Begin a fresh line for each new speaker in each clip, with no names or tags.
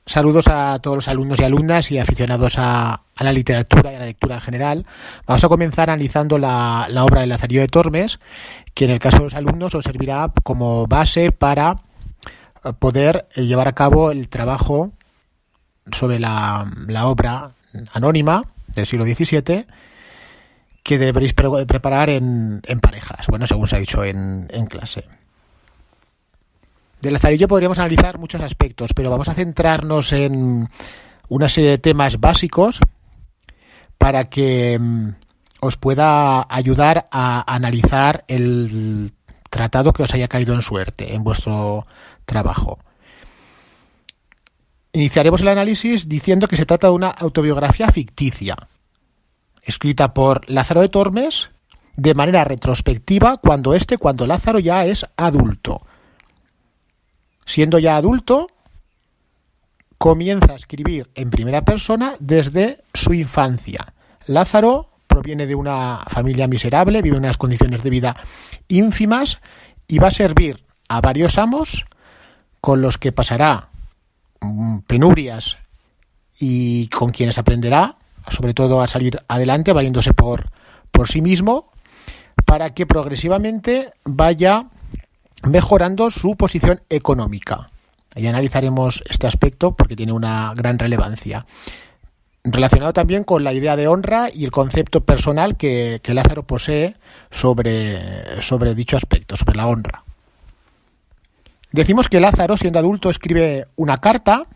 Saludos a todos los alumnos y alumnas y aficionados a la literatura y a la lectura en general. Vamos a comenzar analizando la obra de Lazarillo de Tormes, que en el caso de los alumnos os servirá como base para poder llevar a cabo el trabajo sobre la obra anónima del siglo XVII que deberéis preparar en parejas, bueno, según se ha dicho en clase. De Lazarillo podríamos analizar muchos aspectos, pero vamos a centrarnos en una serie de temas básicos para que os pueda ayudar a analizar el tratado que os haya caído en suerte en vuestro trabajo. Iniciaremos el análisis diciendo que se trata de una autobiografía ficticia, escrita por Lázaro de Tormes de manera retrospectiva cuando Lázaro ya es adulto. Siendo ya adulto, comienza a escribir en primera persona desde su infancia. Lázaro proviene de una familia miserable, vive en unas condiciones de vida ínfimas y va a servir a varios amos con los que pasará penurias y con quienes aprenderá, sobre todo a salir adelante, valiéndose por sí mismo, para que progresivamente vaya mejorando su posición económica. Y analizaremos este aspecto porque tiene una gran relevancia. Relacionado también con la idea de honra y el concepto personal que Lázaro posee sobre dicho aspecto, sobre la honra. Decimos que Lázaro, siendo adulto, escribe una carta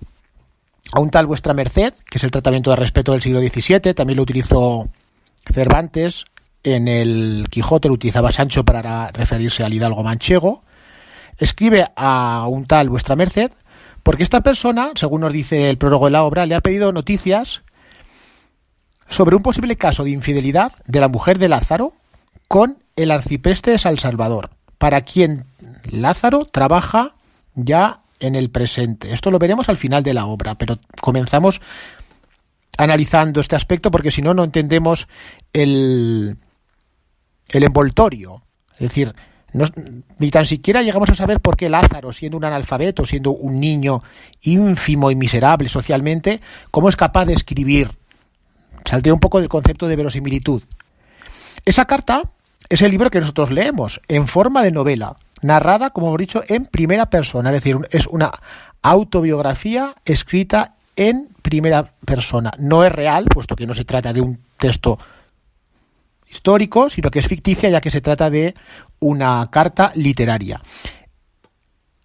a un tal Vuestra Merced, que es el tratamiento de respeto del siglo XVII, también lo utilizó Cervantes, en el Quijote lo utilizaba Sancho para referirse al hidalgo manchego. Escribe a un tal Vuestra Merced porque esta persona, según nos dice el prólogo de la obra, le ha pedido noticias sobre un posible caso de infidelidad de la mujer de Lázaro con el arcipreste de San Salvador, para quien Lázaro trabaja ya en el presente. Esto lo veremos al final de la obra, pero comenzamos analizando este aspecto porque si no, no entendemos el envoltorio. Es decir, ni tan siquiera llegamos a saber por qué Lázaro, siendo un analfabeto, siendo un niño ínfimo y miserable socialmente, cómo es capaz de escribir. Saldría un poco del concepto de verosimilitud. Esa carta es el libro que nosotros leemos en forma de novela, narrada, como hemos dicho, en primera persona. Es decir, es una autobiografía escrita en primera persona. No es real, puesto que no se trata de un texto histórico, sino que es ficticia, ya que se trata de una carta literaria.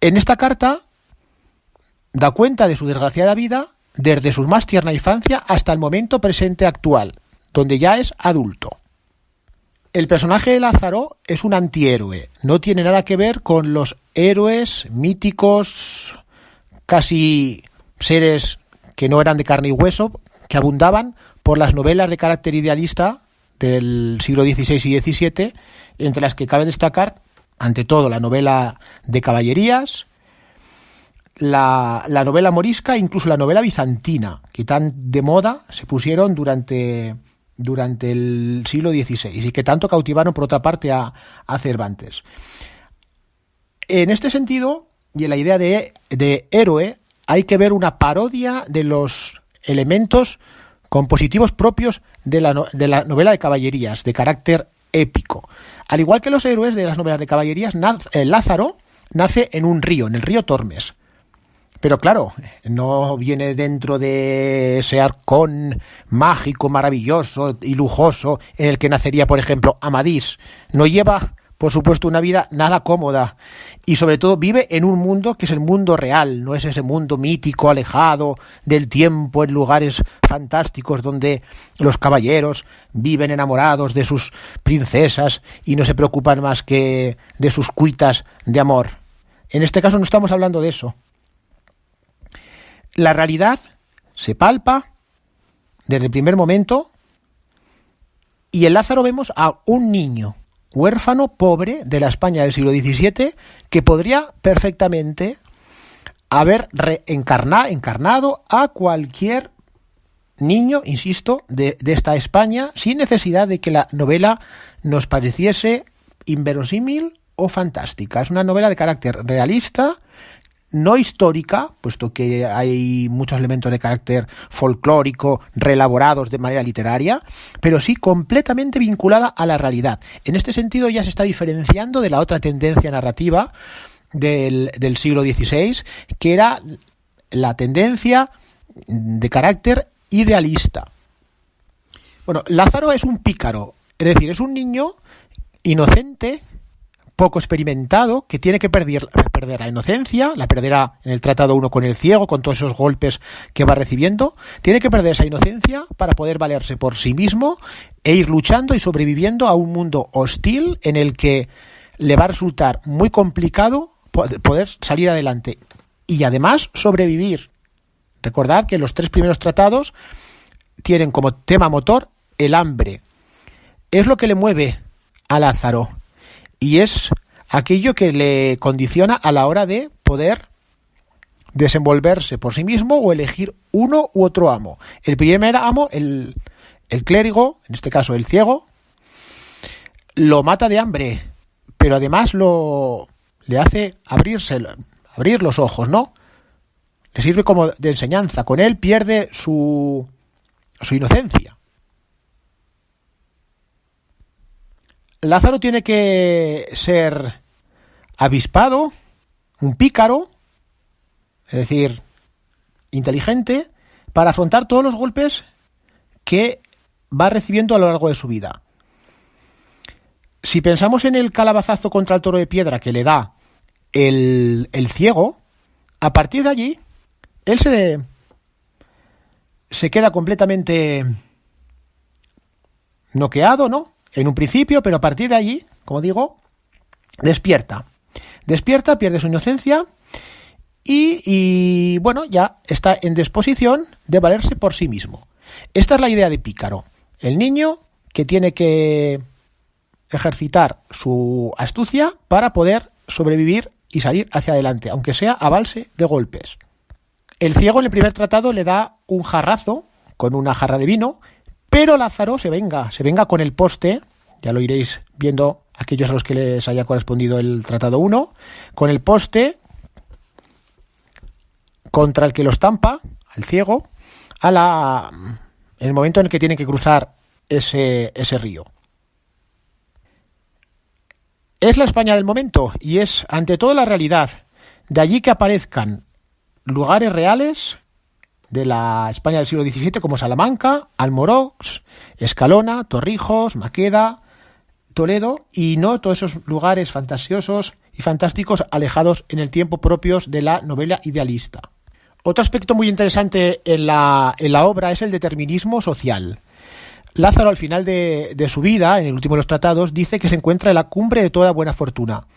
En esta carta da cuenta de su desgraciada vida desde su más tierna infancia hasta el momento presente actual, donde ya es adulto. El personaje de Lázaro es un antihéroe, no tiene nada que ver con los héroes míticos, casi seres que no eran de carne y hueso, que abundaban por las novelas de carácter idealista del siglo XVI y XVII, entre las que cabe destacar, ante todo, la novela de caballerías, la novela morisca, incluso la novela bizantina, que tan de moda se pusieron durante el siglo XVI y que tanto cautivaron, por otra parte, a Cervantes. En este sentido, y en la idea de héroe, hay que ver una parodia de los elementos compositivos propios de la novela de caballerías, de carácter épico. Al igual que los héroes de las novelas de caballerías, Lázaro nace en un río, en el río Tormes. Pero claro, no viene dentro de ese arcón mágico, maravilloso y lujoso en el que nacería, por ejemplo, Amadís. No lleva, por supuesto, una vida nada cómoda y sobre todo vive en un mundo que es el mundo real, no es ese mundo mítico, alejado del tiempo, en lugares fantásticos donde los caballeros viven enamorados de sus princesas y no se preocupan más que de sus cuitas de amor. En este caso no estamos hablando de eso. La realidad se palpa desde el primer momento y en Lázaro vemos a un niño huérfano, pobre, de la España del siglo XVII, que podría perfectamente haber encarnado a cualquier niño, insisto, de esta España, sin necesidad de que la novela nos pareciese inverosímil o fantástica. Es una novela de carácter realista no histórica, puesto que hay muchos elementos de carácter folclórico reelaborados de manera literaria, pero sí completamente vinculada a la realidad. En este sentido ya se está diferenciando de la otra tendencia narrativa del siglo XVI, que era la tendencia de carácter idealista. Bueno, Lázaro es un pícaro, es decir, es un niño inocente, poco experimentado, que tiene que perder la inocencia, la perderá en el tratado 1 con el ciego, con todos esos golpes que va recibiendo, tiene que perder esa inocencia para poder valerse por sí mismo e ir luchando y sobreviviendo a un mundo hostil en el que le va a resultar muy complicado poder salir adelante y además sobrevivir. Recordad que los 3 primeros tratados tienen como tema motor el hambre. Es lo que le mueve a Lázaro y es aquello que le condiciona a la hora de poder desenvolverse por sí mismo o elegir uno u otro amo. El primer amo, el clérigo, en este caso el ciego, lo mata de hambre, pero además le hace abrir los ojos, ¿no? Le sirve como de enseñanza. Con él pierde su inocencia. Lázaro tiene que ser avispado, un pícaro, es decir, inteligente, para afrontar todos los golpes que va recibiendo a lo largo de su vida. Si pensamos en el calabazazo contra el toro de piedra que le da el ciego, a partir de allí, él se queda completamente noqueado, ¿no? En un principio, pero a partir de allí, como digo, despierta, pierde su inocencia y bueno, ya está en disposición de valerse por sí mismo. Esta es la idea de pícaro, el niño que tiene que ejercitar su astucia para poder sobrevivir y salir hacia adelante, aunque sea a base de golpes. El ciego en el primer tratado le da un jarrazo con una jarra de vino, pero Lázaro se venga con el poste, ya lo iréis viendo aquellos a los que les haya correspondido el tratado 1, con el poste contra el que lo estampa, al ciego, en el momento en el que tiene que cruzar ese río. Es la España del momento y es ante todo la realidad. De allí que aparezcan lugares reales de la España del siglo XVII como Salamanca, Almorox, Escalona, Torrijos, Maqueda, Toledo y no todos esos lugares fantasiosos y fantásticos alejados en el tiempo propios de la novela idealista. Otro aspecto muy interesante en la obra es el determinismo social. Lázaro, al final de su vida, en el último de los tratados, dice que se encuentra en la cumbre de toda buena fortuna.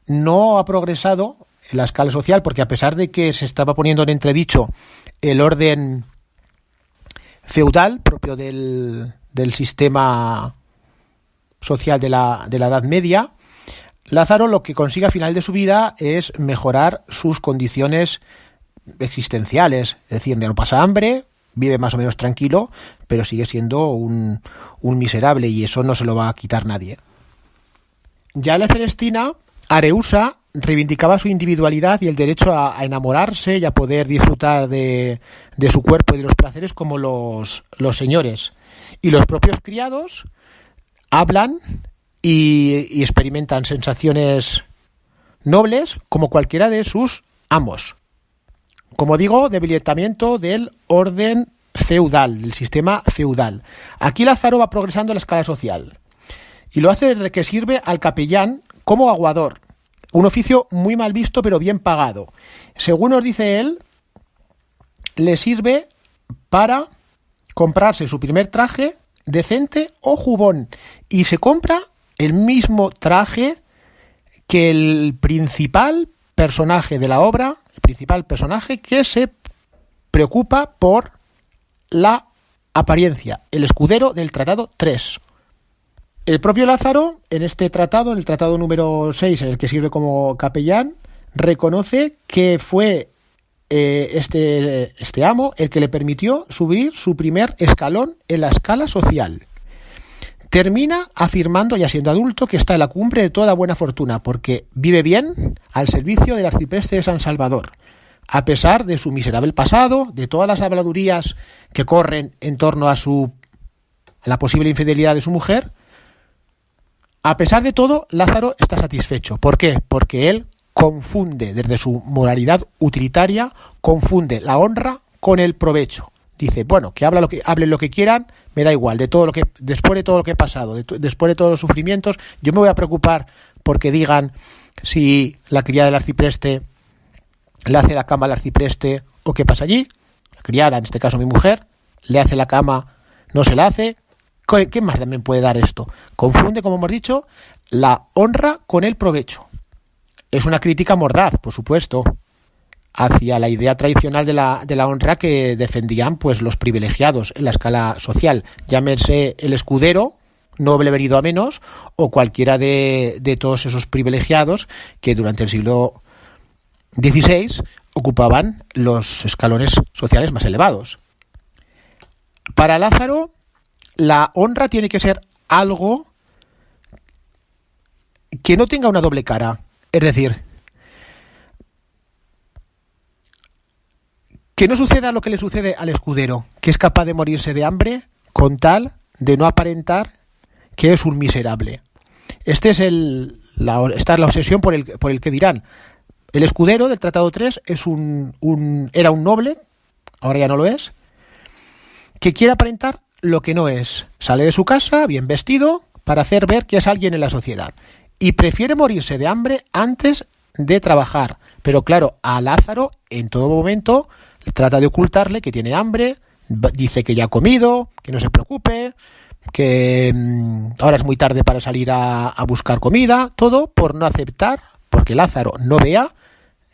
No ha progresado en la escala social porque, a pesar de que se estaba poniendo en entredicho el orden feudal propio del sistema social de la Edad Media, Lázaro lo que consigue al final de su vida es mejorar sus condiciones existenciales, es decir, no pasa hambre, vive más o menos tranquilo, pero sigue siendo un miserable y eso no se lo va a quitar nadie. Ya la Celestina, Areusa reivindicaba su individualidad y el derecho a enamorarse y a poder disfrutar de su cuerpo y de los placeres como los señores. Y los propios criados hablan y experimentan sensaciones nobles como cualquiera de sus amos. Como digo, debilitamiento del orden feudal, del sistema feudal. Aquí Lázaro va progresando en la escala social y lo hace desde que sirve al capellán como aguador, un oficio muy mal visto pero bien pagado. Según nos dice él, le sirve para comprarse su primer traje decente o jubón y se compra el mismo traje que el principal personaje de la obra, el principal personaje que se preocupa por la apariencia, el escudero del tratado 3. El propio Lázaro, en este tratado, en el tratado número 6, en el que sirve como capellán, reconoce que fue este amo el que le permitió subir su primer escalón en la escala social. Termina afirmando, ya siendo adulto, que está en la cumbre de toda buena fortuna, porque vive bien al servicio del arcipreste de San Salvador. a pesar de su miserable pasado, de todas las habladurías que corren en torno a la posible infidelidad de su mujer, a pesar de todo, Lázaro está satisfecho. ¿Por qué? Porque él confunde, desde su moralidad utilitaria, confunde la honra con el provecho. Dice, bueno, que hablen lo que quieran, me da igual, después de todo lo que he pasado, después de todos los sufrimientos, yo me voy a preocupar porque digan si la criada del arcipreste le hace la cama al arcipreste o qué pasa allí. La criada, en este caso mi mujer, le hace la cama, no se la hace. ¿Qué más también puede dar esto? Confunde, como hemos dicho, la honra con el provecho. Es una crítica mordaz, por supuesto, hacia la idea tradicional de la honra que defendían pues los privilegiados en la escala social. Llámense el escudero, noble venido a menos, o cualquiera de todos esos privilegiados que durante el siglo XVI ocupaban los escalones sociales más elevados. Para Lázaro, la honra tiene que ser algo que no tenga una doble cara. Es decir, que no suceda lo que le sucede al escudero, que es capaz de morirse de hambre con tal de no aparentar que es un miserable. Esta es la obsesión por el que dirán. El escudero del Tratado 3 era un noble, ahora ya no lo es, que quiere aparentar lo que no es. Sale de su casa bien vestido para hacer ver que es alguien en la sociedad y prefiere morirse de hambre antes de trabajar. Pero claro, a Lázaro en todo momento trata de ocultarle que tiene hambre, dice que ya ha comido, que no se preocupe, que ahora es muy tarde para salir a buscar comida, todo por no aceptar, porque Lázaro no vea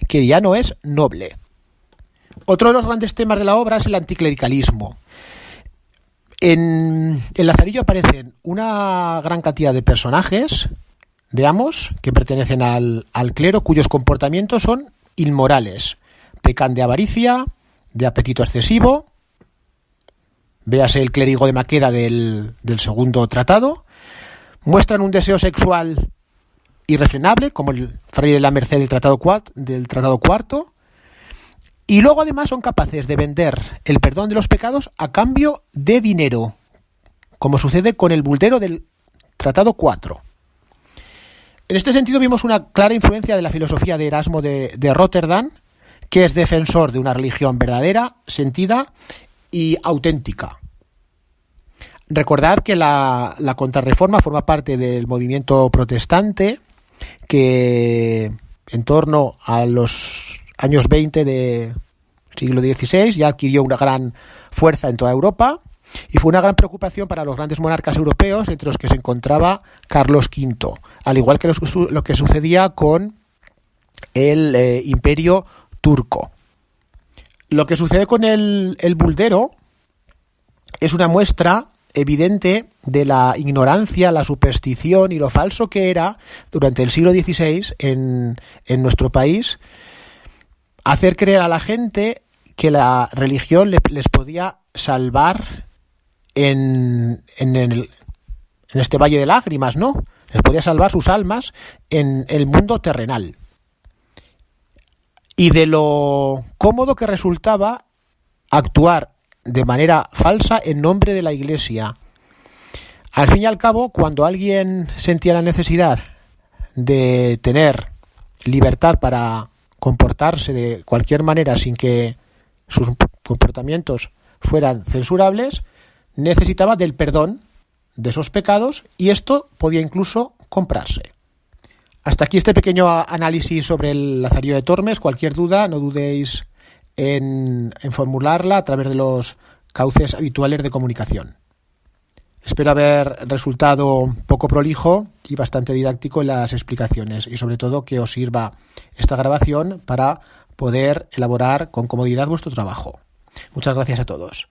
que ya no es noble. Otro de los grandes temas de la obra es el anticlericalismo. En Lazarillo aparecen una gran cantidad de personajes, veamos, que pertenecen al clero, cuyos comportamientos son inmorales. Pecan de avaricia, de apetito excesivo. Véase el clérigo de Maqueda del segundo tratado. Muestran un deseo sexual irrefrenable, como el fraile de la Merced del tratado cuarto. Y luego además son capaces de vender el perdón de los pecados a cambio de dinero, como sucede con el buldero del Tratado 4. En este sentido vimos una clara influencia de la filosofía de Erasmo de Rotterdam, que es defensor de una religión verdadera, sentida y auténtica. Recordad que la Contrarreforma forma parte del movimiento protestante que en torno a los años 20 del siglo XVI ya adquirió una gran fuerza en toda Europa y fue una gran preocupación para los grandes monarcas europeos, entre los que se encontraba Carlos V, al igual que lo que sucedía con el imperio turco. Lo que sucede con el buldero es una muestra evidente de la ignorancia, la superstición y lo falso que era durante el siglo XVI en nuestro país hacer creer a la gente que la religión les podía salvar en este valle de lágrimas, ¿no? Les podía salvar sus almas en el mundo terrenal. Y de lo cómodo que resultaba actuar de manera falsa en nombre de la Iglesia. Al fin y al cabo, cuando alguien sentía la necesidad de tener libertad para comportarse de cualquier manera sin que sus comportamientos fueran censurables, necesitaba del perdón de esos pecados y esto podía incluso comprarse. Hasta aquí este pequeño análisis sobre el Lazarillo de Tormes. Cualquier duda, no dudéis en formularla a través de los cauces habituales de comunicación. Espero haber resultado poco prolijo y bastante didáctico en las explicaciones y sobre todo que os sirva esta grabación para poder elaborar con comodidad vuestro trabajo. Muchas gracias a todos.